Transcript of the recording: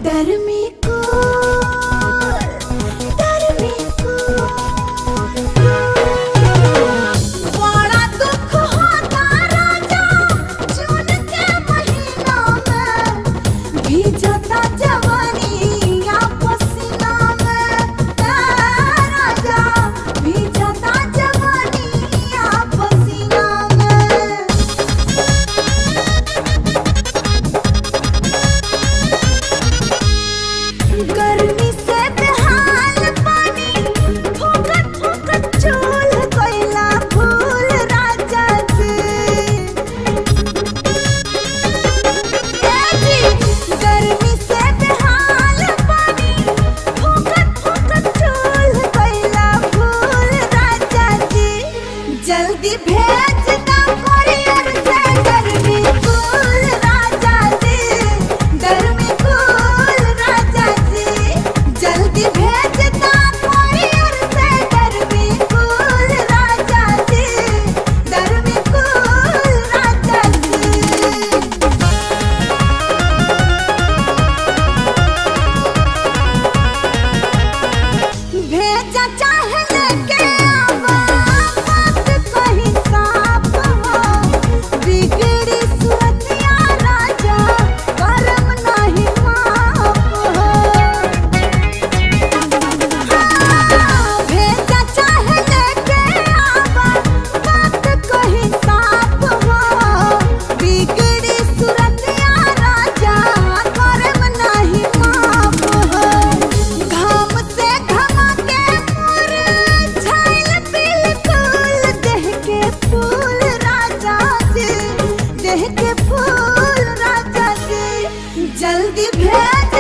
गर्मी को बड़ा दुख होता राजा जून के महीना में भीजता जवानी या पसीना में राजा भीजता जवानी या पसीना में। गर्मी से बेहाल पानी फूकत फूकत चूल्ह कोयला फूल राजा जी। गर्मी से बेहाल पानी फूकत फूकत चूल्ह कोयला फूल राजा जी। जल्दी भेज दो कोरियर से गर्मी कूल राजा जी। गर्मी कूल राजा जी। जल्दी भेज दो कोरियर से गर्मी कूल राजा जी। गर्मी कूल राजा जी। भेजा चाहे लेके आवा बात कहीं साफ हो। बिगड़ी सूरतिया राजा करम नहीं माफ हो। भेजा चाहे लेके आवा बात कहीं साफ हो। बिगड़ी सूरतिया राजा करम नहीं माफ हो। घाम से घमा के मुरझाइल बिल्कुल देह के फूल राजा जी। देह के फूल राजा जी। जल्दी भेज